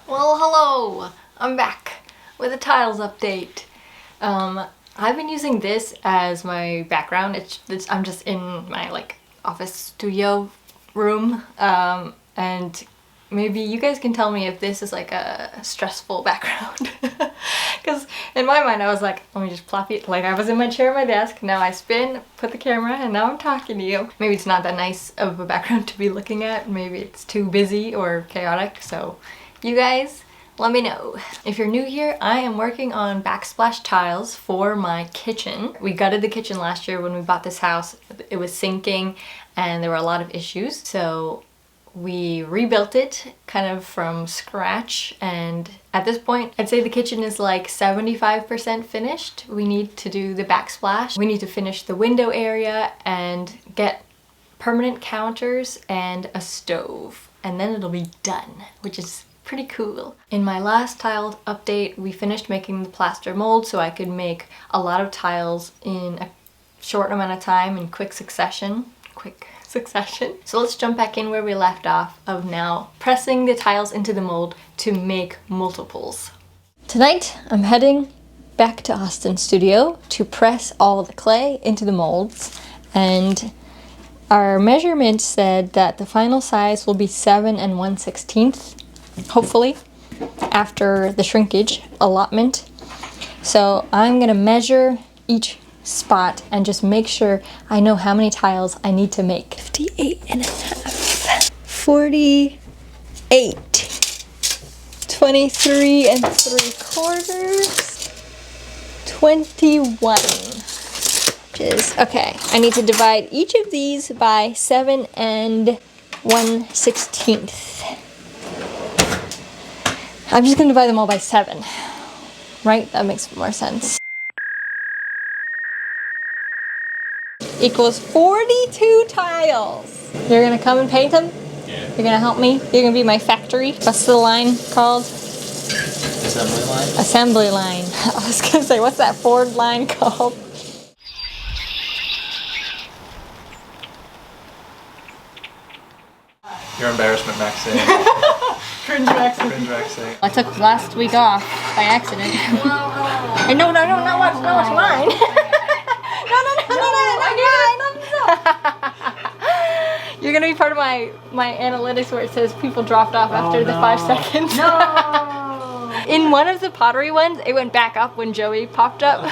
Well, hello! I'm back with a tiles update. I've been using this as my background. I'm just in my office studio room, and maybe you guys can tell me if this is like a stressful background. Because in my mind I was like, let me just plop it. Like I was in my chair at my desk, now I spin, put the camera, and now I'm talking to you. Maybe it's not that nice of a background to be looking at. Maybe it's too busy or chaotic, so you guys, let me know. If you're new here, I am working on backsplash tiles for my kitchen. We gutted the kitchen last year when we bought this house. It was sinking and there were a lot of issues. So we rebuilt it kind of from scratch, and at this point I'd say the kitchen is like 75% finished. We need to do the backsplash. We need to finish the window area and get permanent counters and a stove, and then it'll be done, which is pretty cool. In my last tile update, we finished making the plaster mold so I could make a lot of tiles in a short amount of time in quick succession. So let's jump back in where we left off of now pressing the tiles into the mold to make multiples. Tonight, I'm heading back to Austin's studio to press all the clay into the molds, and our measurement said that the final size will be 7 1/16. Hopefully, after the shrinkage allotment. So I'm gonna measure each spot and just make sure I know how many tiles I need to make. 58.5, 48, 23 3/4, 21. Which is, okay, I need to divide each of these by 7 1/16. I'm just gonna divide them all by 7, right? That makes more sense. Equals 42 tiles. You're gonna come and paint them? Yeah. You're gonna help me? You're gonna be my factory? What's the line called? Assembly line? Assembly line. I was gonna say, what's that Ford line called? Your embarrassment, Maxine. Cringe Maxine. Cringe Maxine. I took last week off by accident. Hey, no, not watch mine. You're gonna be part of my analytics where it says people dropped off after the 5 seconds. No. In one of the pottery ones, it went back up when Joey popped up.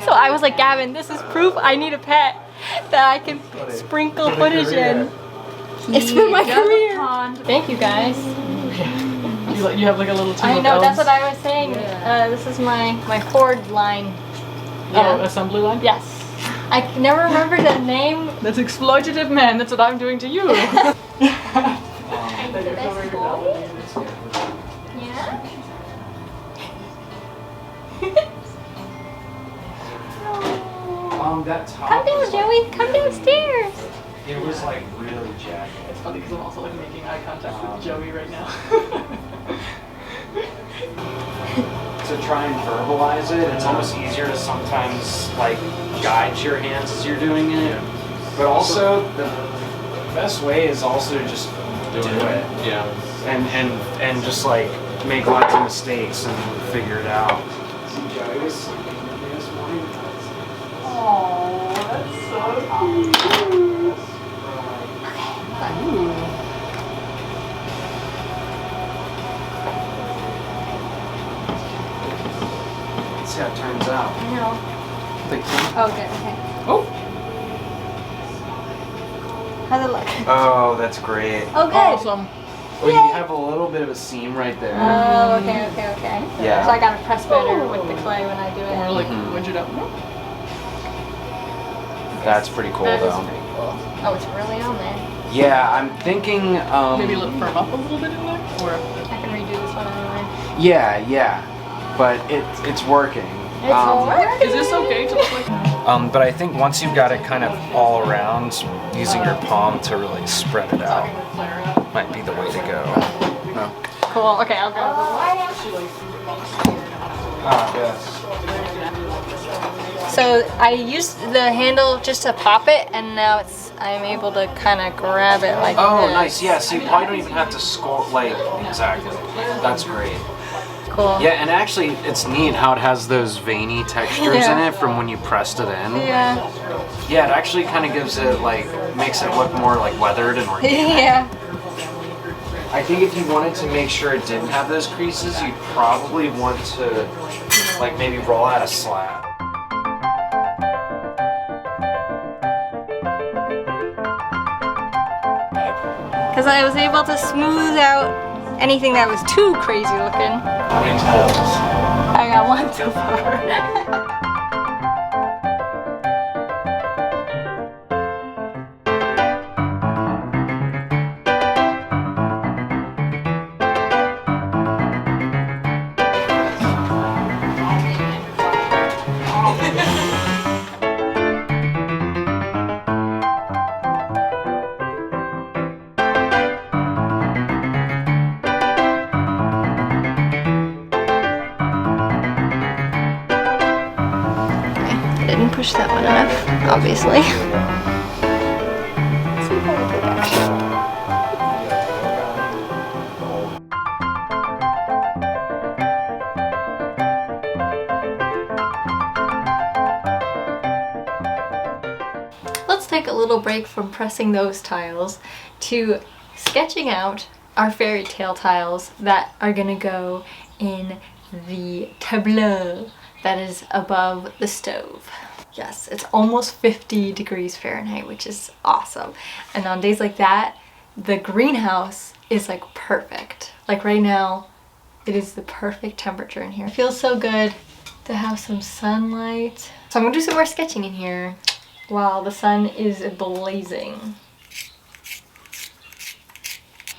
So I was like, Gavin, this is proof I need a pet that I can sprinkle footage in. It's for my career. Thank you guys. You have like a little team. I know, that's what I was saying. This is my Ford line. Oh, assembly line? Yes. I can never remember the name. That's exploitative, man. That's what I'm doing to you. I'm the best boy. Yeah? That top Come down, Joey. Come downstairs. It was like really jagged. It's funny because I'm also like making eye contact with Joey right now. To try and verbalize it, it's almost easier to sometimes like guide your hands as you're doing it. But also the best way is also to just do it. Yeah. And just like make lots of mistakes and figure it out. Joey was sleeping this morning. Oh, that's so cute. Let's see how it turns out. No. Oh, good. Okay. Oh. How's it look? Oh, that's great. Oh, good. Awesome. Well, you have a little bit of a seam right there. Oh, okay. Yeah. So I gotta press better with the clay when I do it. Or like wedge it up. That's pretty cool That is though. pretty cool. Oh, it's really on there. Yeah, I'm thinking. Maybe let it firm up a little bit in there? Or I can redo this one anyway. Yeah, but it's working. It's working. is this okay to look like? But I think once you've got it kind of all around, using your palm to really spread it out might be the way to go. No. Cool. Okay, I'll go. Ah, yes. So I used the handle just to pop it, and now it's I'm able to kind of grab it like Oh, this. nice. Yeah, so you probably don't even have to sculpt, like, exactly. That's great. Cool. Yeah, and actually, it's neat how it has those veiny textures in it from when you pressed it in. Yeah. Yeah, it actually kind of gives it, like, makes it look more, like, weathered and organic. Yeah. I think if you wanted to make sure it didn't have those creases, you'd probably want to, like, maybe roll out a slab. Because I was able to smooth out anything that was too crazy looking. I got one so far. Didn't push that one enough, obviously. Let's see if I can go back. Let's take a little break from pressing those tiles to sketching out our fairy tale tiles that are gonna go in the tableau that is above the stove. Yes, it's almost 50 degrees Fahrenheit, which is awesome. And on days like that, the greenhouse is like perfect. Like right now, it is the perfect temperature in here. It feels so good to have some sunlight. So I'm gonna do some more sketching in here while the sun is blazing.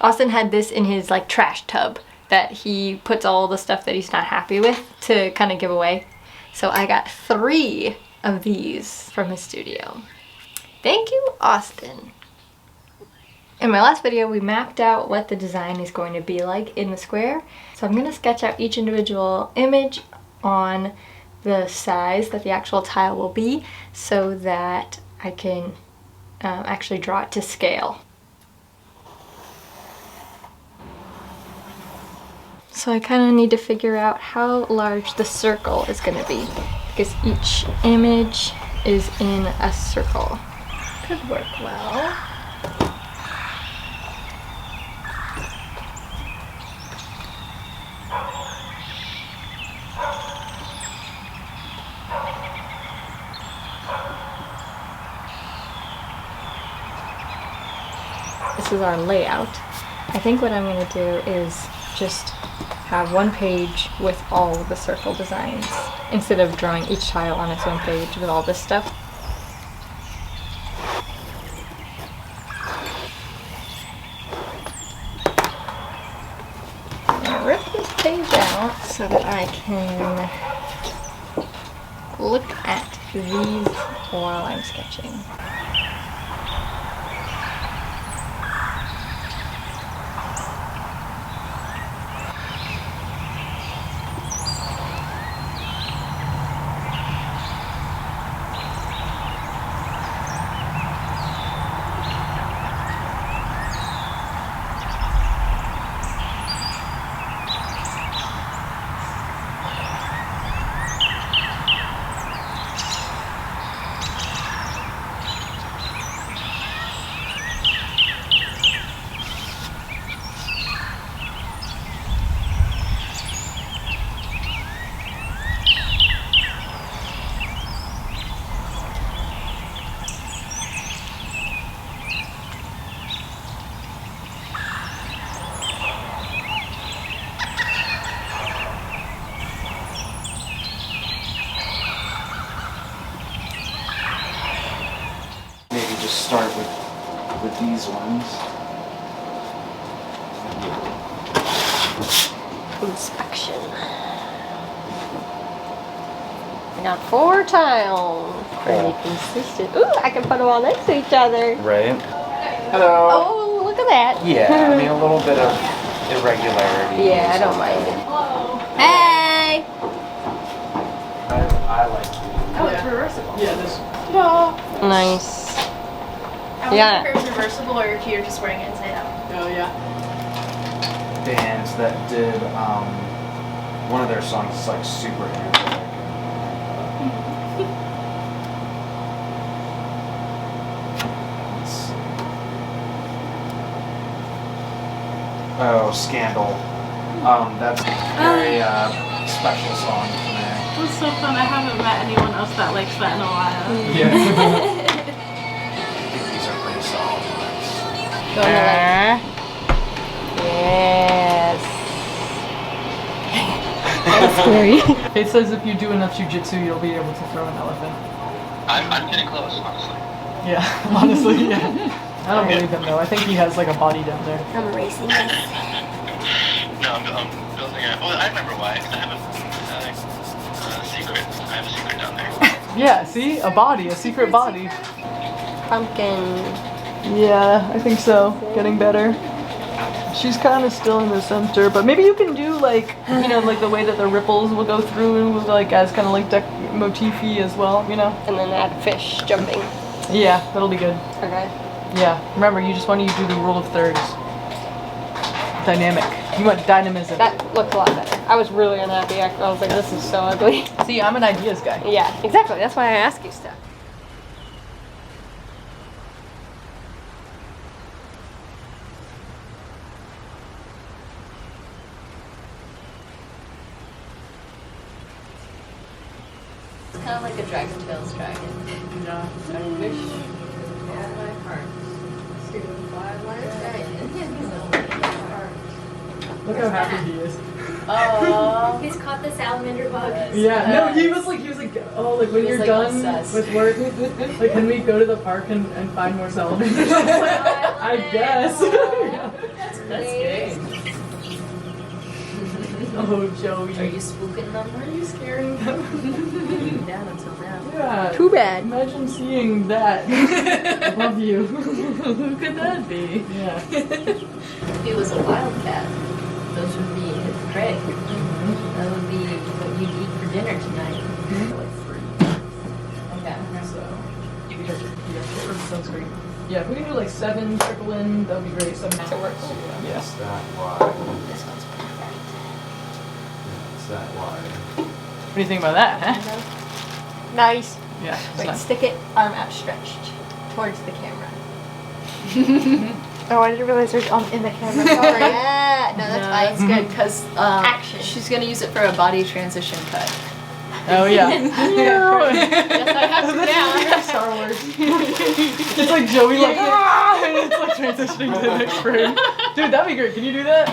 Austin had this in his like trash tub that he puts all the stuff that he's not happy with to kind of give away. So I got 3 of these from his studio. Thank you, Austin. In my last video, we mapped out what the design is going to be like in the square. So I'm gonna sketch out each individual image on the size that the actual tile will be so that I can actually draw it to scale. So I kind of need to figure out how large the circle is going to be because each image is in a circle. Could work well. This is our layout. I think what I'm going to do is just have one page with all of the circle designs instead of drawing each tile on its own page with all this stuff. I'm gonna rip this page out so that I can look at these while I'm sketching. Start with these ones. Inspection. I got 4 tiles. Pretty consistent. Ooh, I can put them all next to each other. Right. Hello. Oh, look at that. Yeah, I mean a little bit of irregularity. Yeah, I don't mind it. Hey! I like it. Oh, it's reversible. Yeah, this. Nice. Yeah. It's reversible, or if you're just wearing it inside out. Oh yeah. Bands that did one of their songs is like super energetic. Let's see. Oh, Scandal. That's a very special song to me. That's so fun. I haven't met anyone else that likes that in a while. Yeah. I think these are pretty solid ones. Yes. That's scary. Faith says if you do enough jujitsu, you'll be able to throw an elephant. I'm getting close, honestly. Yeah, honestly, yeah. I don't believe him though. I think he has like a body down there. I'm erasing this. No, I'm building a. Oh, I remember why. I have a secret. I have a secret down there. Yeah, see? A body, a secret body. Pumpkin. Yeah, I think so. Getting better. She's kind of still in the center, but maybe you can do like, you know, like the way that the ripples will go through, like as kind of like motify as well, you know? And then add fish jumping. Yeah, that'll be good. Okay. Yeah, remember, you just want to do the rule of thirds. Dynamic. You want dynamism. That looked a lot better. I was really unhappy. I was like, this is so ugly. See, I'm an ideas guy. Yeah, exactly. That's why I ask you stuff. It's kind of like a Dragon Tales dragon. Yeah. I wish all my heart to fly like a dragon. Look how happy he is. Oh, he's caught the salamander bug. Yeah. No, he was like, oh, like when He was, you're like, done obsessed. with work, like, can we go to the park and find more salamanders? I guess. Yeah. That's great. Oh, Joey. Are you spooking them? Are you scaring them? Down until now. Yeah. Too bad. Imagine seeing that above you. Who could that be? Yeah. If he was a wildcat, those would be his prey. That would be what you'd eat for dinner tonight. Like 3. Okay. So, you got sunscreen. Yeah, if we can do like 7, trickle in, that would be great. 7 To work. Yes, that wide. This one's perfect. It's that wide. What do you think about that, huh? Nice. Yeah, it's Wait, nice. stick it arm outstretched towards the camera. Oh, I didn't realize there's in the camera. Sorry. Yeah, no, that's fine. It's good because Action. she's gonna use it for a body transition cut. Oh, yeah. Yes, I have to now. Star Wars. It's like Joey, like, ah! And it's like transitioning to the next frame. Dude, that'd be great. Can you do that?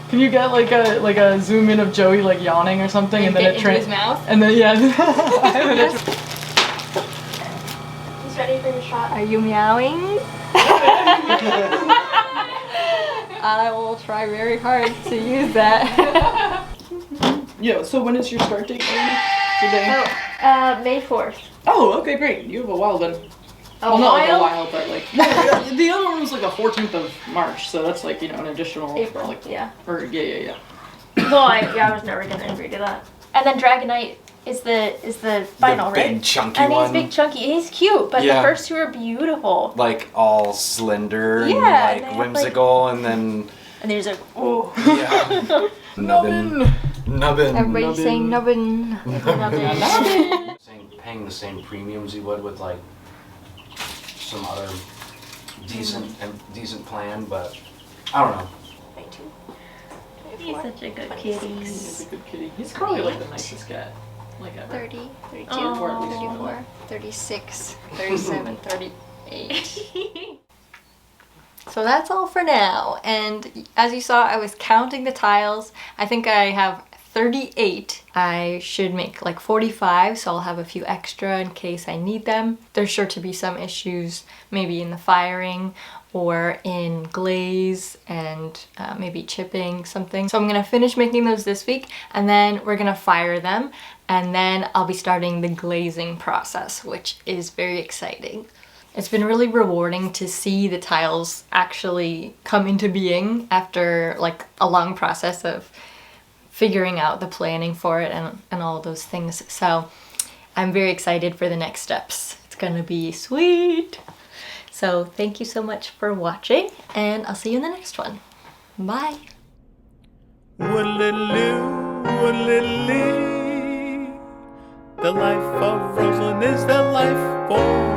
Can you get like a zoom in of Joey like yawning or something, and then Get it into his mouth. and then yeah. And then it He's ready for your shot. Are you meowing? I will try very hard to use that. Yeah. So when is your start date? Today. May 4th. Oh, okay, great. You have a while then. Well, not like a while, but like the other one was like the 14th of March, so that's like, you know, an additional April, like yeah. Or yeah. Well, I was never gonna agree to that. And then Dragonite is the final, the big right? chunky And one. he's big chunky. He's cute, but Yeah. the first two are beautiful. Like all slender and Yeah, like they have, whimsical, and then And there's a oh. yeah, nubbin. Everybody's saying nubbin. Paying the same premiums you would with like some other decent plan, but I don't know. He's such a good kitty. He's a good kitty. He's probably like the nicest cat like ever. 30, 32, Or at least 34, 36, 37, 38. So that's all for now. And as you saw, I was counting the tiles. I think I have 38. I should make like 45, so I'll have a few extra in case I need them. There's sure to be some issues, maybe in the firing or in glaze and maybe chipping something. So I'm gonna finish making those this week, and then we're gonna fire them, and then I'll be starting the glazing process, which is very exciting. It's been really rewarding to see the tiles actually come into being after like a long process of figuring out the planning for it and all those things. So I'm very excited for the next steps. It's gonna be sweet. So thank you so much for watching, and I'll see you in the next one. Bye! Woodloo, woodloo, the life of Rosalind is the life for